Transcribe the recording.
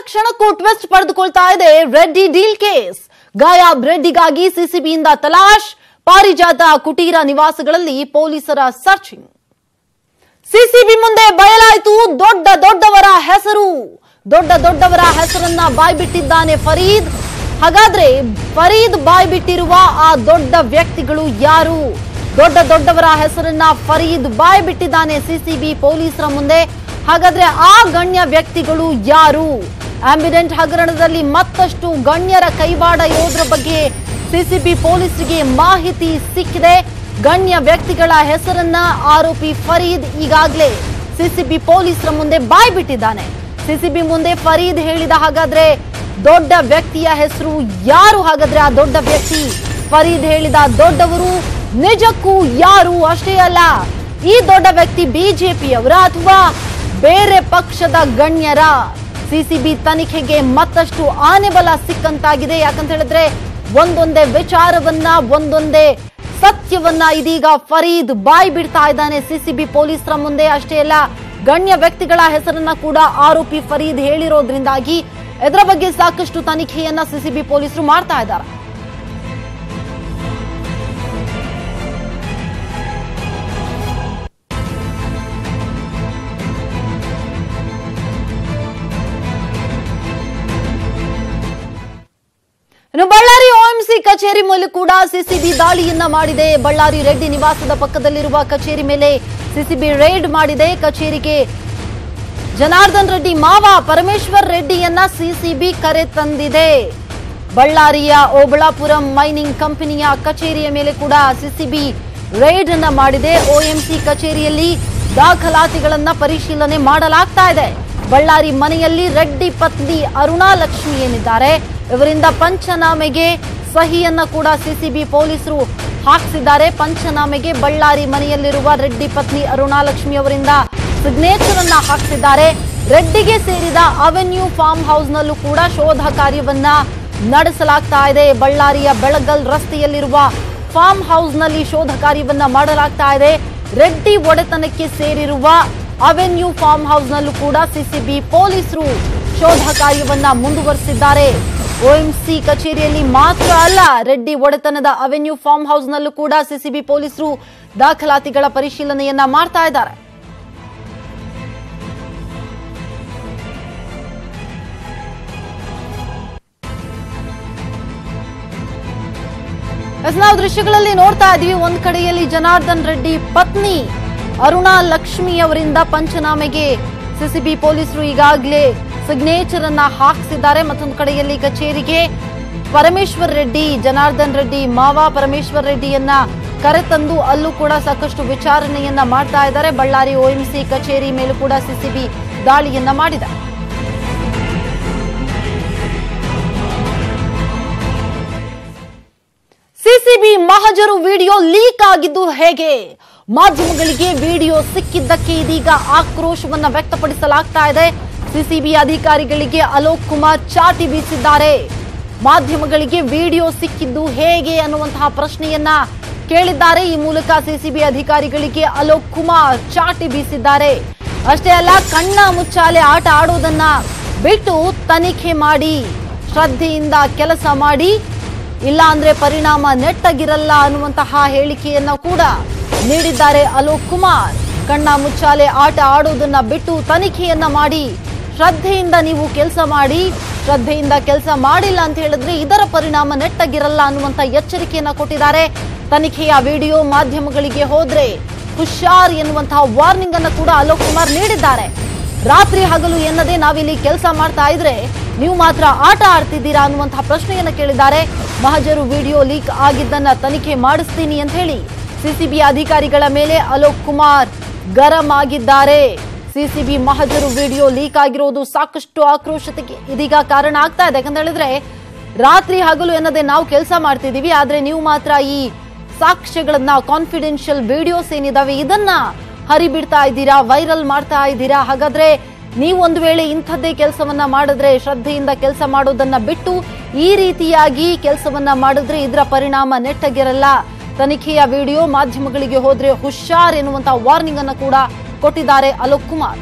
ಕ್ಷಣಕ್ಕೂ ಟ್ವಿಸ್ಟ್ ಪಡೆದುಕೊಳ್ತಾ ಇದೆ Reddy deal case. ಗಾಯಾಬ್ ರೆಡ್ಡಿಗಾಗಿ ಸಿಸಿಬಿಯಿಂದ ತಲಾಶ್, ಪಾರಿಜಾತ ಕುಟೀರ ನಿವಾಸಗಳಲ್ಲಿ ಪೊಲೀಸರ ಸರ್ಚಿಂಗ್. ಸಿಸಿಬಿ ಮುಂದೆ ಬಯಲಾಯಿತು ದೊಡ್ಡವರ ಹೆಸರು. ದೊಡ್ಡವರ ಹೆಸರನ್ನ ಬಾಯ್ಬಿಟ್ಟಿದ್ದಾನೆ ಫರೀದ್. ಹಾಗಾದ್ರೆ ಫರೀದ್ ಬಾಯ್ಬಿಟ್ಟಿರುವ ಆ ದೊಡ್ಡ ವ್ಯಕ್ತಿಗಳು ಯಾರು? ದೊಡ್ಡವರ ಹೆಸರನ್ನ ಫರೀದ್ ಬಾಯ್ಬಿಟ್ಟಿದ್ದಾನೆ ಸಿಸಿಬಿ ಪೊಲೀಸರ ಮುಂದೆ. ಹಾಗಾದ್ರೆ ಆ ಗಣ್ಯ ವ್ಯಕ್ತಿಗಳು ಯಾರು? ಆಂಬಿಡೆಂಟ್ ಹಗರಣದಲ್ಲಿ ಮತ್ತಷ್ಟು ಗಣ್ಯರ ಕೈವಾಡ ಇರೋದ್ರ ಬಗ್ಗೆ ಸಿಸಿಬಿ ಪೊಲೀಸರಿಗೆ ಮಾಹಿತಿ ಸಿಕ್ಕಿದೆ. ಗಣ್ಯ ವ್ಯಕ್ತಿಗಳ ಹೆಸರನ್ನ ಆರೋಪಿ ಫರೀದ್ ಈಗಾಗಲೇ ಸಿಸಿಬಿ ಪೊಲೀಸರ ಮುಂದೆ ಬಾಯ್ಬಿಟ್ಟಿದ್ದಾನೆ. ಸಿಸಿಬಿ ಮುಂದೆ ಫರೀದ್ ಹೇಳಿದ ಹಾಗಾದ್ರೆ ದೊಡ್ಡ ವ್ಯಕ್ತಿಯ ಹೆಸರು ಯಾರು? ಹಾಗಾದ್ರೆ ಆ ದೊಡ್ಡ ವ್ಯಕ್ತಿ ಫರೀದ್ ಹೇಳಿದ ದೊಡ್ಡವರು ನಿಜಕ್ಕೂ ಯಾರು? ಅಷ್ಟೇ ಅಲ್ಲ, ಈ ದೊಡ್ಡ ವ್ಯಕ್ತಿ ಬಿಜೆಪಿಯವರ ಅಥವಾ ಬೇರೆ ಪಕ್ಷದ ಗಣ್ಯರ? ಸಿಸಿಬಿ ತನಿಖೆಗೆ ಮತ್ತಷ್ಟು ಆನೆಬಲ ಸಿಕ್ಕಂತಾಗಿದೆ. ಯಾಕಂತ ಹೇಳಿದ್ರೆ ಒಂದೊಂದೇ ವಿಚಾರವನ್ನ, ಒಂದೊಂದೇ ಸತ್ಯವನ್ನ ಇದೀಗ ಫರೀದ್ ಬಾಯ್ ಬಿಡ್ತಾ ಇದ್ದಾನೆ ಸಿಸಿಬಿ ಪೊಲೀಸರ ಮುಂದೆ. ಅಷ್ಟೇ ಅಲ್ಲ, ಗಣ್ಯ ವ್ಯಕ್ತಿಗಳ ಹೆಸರನ್ನ ಕೂಡ ಆರೋಪಿ ಫರೀದ್ ಹೇಳಿರೋದ್ರಿಂದಾಗಿ ಇದರ ಬಗ್ಗೆ ಸಾಕಷ್ಟು ತನಿಖೆಯನ್ನ ಸಿಸಿಬಿ ಪೊಲೀಸರು ಮಾಡ್ತಾ ಇದ್ದಾರೆ. ಇನ್ನು ಬಳ್ಳಾರಿ ಓಎಂಸಿ ಕಚೇರಿ ಮೇಲೆ ಕೂಡ ಸಿಸಿಬಿ ದಾಳಿಯನ್ನ ಮಾಡಿದೆ. ಬಳ್ಳಾರಿ ರೆಡ್ಡಿ ನಿವಾಸದ ಪಕ್ಕದಲ್ಲಿರುವ ಕಚೇರಿ ಮೇಲೆ ಸಿಸಿಬಿ ರೇಡ್ ಮಾಡಿದೆ. ಕಚೇರಿಗೆ ಜನಾರ್ದನ್ ರೆಡ್ಡಿ ಮಾವ ಪರಮೇಶ್ವರ್ ರೆಡ್ಡಿಯನ್ನ ಸಿಸಿಬಿ ಕರೆ ತಂದಿದೆ. ಬಳ್ಳಾರಿಯ ಓಬಳಾಪುರಂ ಮೈನಿಂಗ್ ಕಂಪನಿಯ ಕಚೇರಿಯ ಮೇಲೆ ಕೂಡ ಸಿಸಿಬಿ ರೇಡ್ ಅನ್ನ ಮಾಡಿದೆ. ಓಎಂಸಿ ಕಚೇರಿಯಲ್ಲಿ ದಾಖಲಾತಿಗಳನ್ನ ಪರಿಶೀಲನೆ ಮಾಡಲಾಗ್ತಾ ಇದೆ. ಬಳ್ಳಾರಿ ಮನೆಯಲ್ಲಿ ರೆಡ್ಡಿ ಪತ್ನಿ ಅರುಣಾ ಲಕ್ಷ್ಮಿ ಏನಿದ್ದಾರೆ, ಇವರಿಂದ ಪಂಚನಾಮೆಗೆ ಸಹಿಯನ್ನ ಕೂಡ ಸಿಸಿಬಿ ಪೊಲೀಸರು ಹಾಕಿಸಿದ್ದಾರೆ. ಪಂಚನಾಮೆಗೆ ಬಳ್ಳಾರಿ ಮನೆಯಲ್ಲಿರುವ ರೆಡ್ಡಿ ಪತ್ನಿ ಅರುಣಾ ಲಕ್ಷ್ಮಿ ಅವರಿಂದ ಸಿಗ್ನೇಚರ್ ಅನ್ನ ಹಾಕಿಸಿದ್ದಾರೆ. ರೆಡ್ಡಿಗೆ ಸೇರಿದ ಅವೆನ್ಯೂ ಫಾರ್ಮ್ ಹೌಸ್ ನಲ್ಲೂ ಕೂಡ ಶೋಧ ಕಾರ್ಯವನ್ನ ನಡೆಸಲಾಗ್ತಾ ಇದೆ. ಬಳ್ಳಾರಿಯ ಬೆಳಗಲ್ ರಸ್ತೆಯಲ್ಲಿರುವ ಫಾರ್ಮ್ ಹೌಸ್ ನಲ್ಲಿ ಶೋಧ ಕಾರ್ಯವನ್ನ ಮಾಡಲಾಗ್ತಾ ಇದೆ. ರೆಡ್ಡಿ ಒಡೆತನಕ್ಕೆ ಸೇರಿರುವ ಅವೆನ್ಯೂ ಫಾರ್ಮ್ ಹೌಸ್ ನಲ್ಲೂ ಕೂಡ ಸಿಸಿಬಿ ಪೊಲೀಸರು ಶೋಧ ಕಾರ್ಯವನ್ನ ಮುಂದುವರೆಸಿದ್ದಾರೆ. ಓಎಂಸಿ ಕಚೇರಿಯಲ್ಲಿ ಮಾತ್ರ ಅಲ್ಲ, ರೆಡ್ಡಿ ಒಡೆತನದ ಅವೆನ್ಯೂ ಫಾರ್ಮ್ ಹೌಸ್ ನಲ್ಲೂ ಕೂಡ ಸಿಸಿಬಿ ಪೊಲೀಸರು ದಾಖಲಾತಿಗಳ ಪರಿಶೀಲನೆಯನ್ನ ಮಾಡ್ತಾ ಇದ್ದಾರೆ. ನಾವು ದೃಶ್ಯಗಳಲ್ಲಿ ನೋಡ್ತಾ ಇದೀವಿ, ಒಂದ್ ಕಡೆಯಲ್ಲಿ ಜನಾರ್ದನ್ ರೆಡ್ಡಿ ಪತ್ನಿ ಅರುಣಾ ಲಕ್ಷ್ಮಿ ಅವರಿಂದ ಪಂಚನಾಮೆಗೆ ಸಿಸಿಬಿ ಪೊಲೀಸರು ಈಗಾಗಲೇ ಸಿಗ್ನೇಚರ್ ಅನ್ನ ಹಾಕಿಸಿದ್ದಾರೆ. ಮತ್ತೊಂದು ಕಡೆಯಲ್ಲಿ ಕಚೇರಿಗೆ ಪರಮೇಶ್ವರ್ ರೆಡ್ಡಿ, ಜನಾರ್ದನ್ ರೆಡ್ಡಿ ಮಾವ ಪರಮೇಶ್ವರ್ ರೆಡ್ಡಿಯನ್ನ ಕರೆತಂದು ಅಲ್ಲೂ ಕೂಡ ಸಾಕಷ್ಟು ವಿಚಾರಣೆಯನ್ನ ಮಾಡ್ತಾ ಇದ್ದಾರೆ. ಬಳ್ಳಾರಿ ಓಎಂಸಿ ಕಚೇರಿ ಮೇಲೂ ಕೂಡ ಸಿಸಿಬಿ ದಾಳಿಯನ್ನ ಮಾಡಿದೆ. ಸಿಸಿಬಿ ಮಹಜರು ವಿಡಿಯೋ ಲೀಕ್ ಆಗಿದ್ದು ಹೇಗೆ? ಮಾಧ್ಯಮಗಳಿಗೆ ವಿಡಿಯೋ ಸಿಕ್ಕಿದ್ದಕ್ಕೆ ಇದೀಗ ಆಕ್ರೋಶವನ್ನ ವ್ಯಕ್ತಪಡಿಸಲಾಗ್ತಾ ಇದೆ. ಸಿಸಿಬಿ ಅಧಿಕಾರಿಗಳಿಗೆ ಅಲೋಕ್ ಕುಮಾರ್ ಚಾಟಿ ಬೀಸಿದ್ದಾರೆ. ಮಾಧ್ಯಮಗಳಿಗೆ ವಿಡಿಯೋ ಸಿಕ್ಕಿದ್ದು ಹೇಗೆ ಅನ್ನುವಂತಹ ಪ್ರಶ್ನೆಯನ್ನ ಕೇಳಿದ್ದಾರೆ. ಈ ಮೂಲಕ ಸಿಸಿಬಿ ಅಧಿಕಾರಿಗಳಿಗೆ ಅಲೋಕ್ ಕುಮಾರ್ ಚಾಟಿ ಬೀಸಿದ್ದಾರೆ. ಅಷ್ಟೇ ಅಲ್ಲ, ಕಣ್ಣ ಮುಚ್ಚಾಲೆ ಆಟ ಆಡೋದನ್ನ ಬಿಟ್ಟು ತನಿಖೆ ಮಾಡಿ, ಶ್ರದ್ಧೆಯಿಂದ ಕೆಲಸ ಮಾಡಿ, ಇಲ್ಲ ಅಂದ್ರೆ ಪರಿಣಾಮ ನೆಟ್ಟಗಿರಲ್ಲ ಅನ್ನುವಂತಹ ಹೇಳಿಕೆಯನ್ನ ಕೂಡ ನೀಡಿದ್ದಾರೆ ಅಲೋಕ್ ಕುಮಾರ್. ಕಣ್ಣ ಮುಚ್ಚಾಲೆ ಆಟ ಆಡೋದನ್ನ ಬಿಟ್ಟು ತನಿಖೆಯನ್ನ ಮಾಡಿ, ಶ್ರದ್ಧೆಯಿಂದ ನೀವು ಕೆಲಸ ಮಾಡಿ, ಶ್ರದ್ಧೆಯಿಂದ ಕೆಲಸ ಮಾಡಿಲ್ಲ ಅಂತ ಹೇಳಿದ್ರೆ ಇದರ ಪರಿಣಾಮ ನೆಟ್ಟಗಿರಲ್ಲ ಅನ್ನುವಂತ ಎಚ್ಚರಿಕೆಯನ್ನ ಕೊಟ್ಟಿದ್ದಾರೆ. ತನಿಖೆಯ ವಿಡಿಯೋ ಮಾಧ್ಯಮಗಳಿಗೆ ಹೋದ್ರೆ ಹುಷಾರ್ ಎನ್ನುವಂತಹ ವಾರ್ನಿಂಗ್ ಅನ್ನ ಕೂಡ ಅಲೋಕ್ ಕುಮಾರ್ ನೀಡಿದ್ದಾರೆ. ರಾತ್ರಿ ಹಗಲು ಎನ್ನದೇ ನಾವಿಲ್ಲಿ ಕೆಲಸ ಮಾಡ್ತಾ ಇದ್ರೆ ನೀವು ಮಾತ್ರ ಆಟ ಆಡ್ತಿದ್ದೀರಾ ಅನ್ನುವಂತಹ ಪ್ರಶ್ನೆಯನ್ನ ಕೇಳಿದ್ದಾರೆ. ಮಹಜರು ವಿಡಿಯೋ ಲೀಕ್ ಆಗಿದ್ದನ್ನ ತನಿಖೆ ಮಾಡಿಸ್ತೀನಿ ಅಂತ ಹೇಳಿ ಸಿಸಿಬಿ ಅಧಿಕಾರಿಗಳ ಮೇಲೆ ಅಲೋಕ್ ಕುಮಾರ್ ಗರಂ ಆಗಿದ್ದಾರೆ. ಸಿಸಿಬಿ ಮಹಜರು ವಿಡಿಯೋ ಲೀಕ್ ಆಗಿರೋದು ಸಾಕಷ್ಟು ಆಕ್ರೋಶತೆಗೆ ಇದೀಗ ಕಾರಣ ಆಗ್ತಾ ಇದೆ. ಯಾಕಂತ ಹೇಳಿದ್ರೆ ರಾತ್ರಿ ಹಗಲು ಎನ್ನದೇ ನಾವು ಕೆಲಸ ಮಾಡ್ತಿದೀವಿ, ಆದ್ರೆ ನೀವು ಮಾತ್ರ ಈ ಸಾಕ್ಷ್ಯಗಳನ್ನ, ಕಾನ್ಫಿಡೆನ್ಷಿಯಲ್ ವಿಡಿಯೋಸ್ ಏನಿದಾವೆ ಇದನ್ನ ಹರಿಬಿಡ್ತಾ ಇದ್ದೀರಾ, ವೈರಲ್ ಮಾಡ್ತಾ ಇದ್ದೀರಾ. ಹಾಗಾದ್ರೆ ನೀವು ಒಂದು ವೇಳೆ ಇಂಥದ್ದೇ ಕೆಲಸವನ್ನ ಮಾಡಿದ್ರೆ, ಶ್ರದ್ಧೆಯಿಂದ ಕೆಲಸ ಮಾಡೋದನ್ನ ಬಿಟ್ಟು ಈ ರೀತಿಯಾಗಿ ಕೆಲಸವನ್ನ ಮಾಡಿದ್ರೆ ಇದರ ಪರಿಣಾಮ ನೆಟ್ಟಗಿರಲ್ಲ. ತನಿಖೆಯ ವಿಡಿಯೋ ಮಾಧ್ಯಮಗಳಿಗೆ ಹೋದ್ರೆ ಹುಷಾರ್ ಎನ್ನುವಂತಹ ವಾರ್ನಿಂಗ್ ಅನ್ನ ಕೂಡ ಕೊಟ್ಟಿದ್ದಾರೆ ಅಲೋಕ್ ಕುಮಾರ್.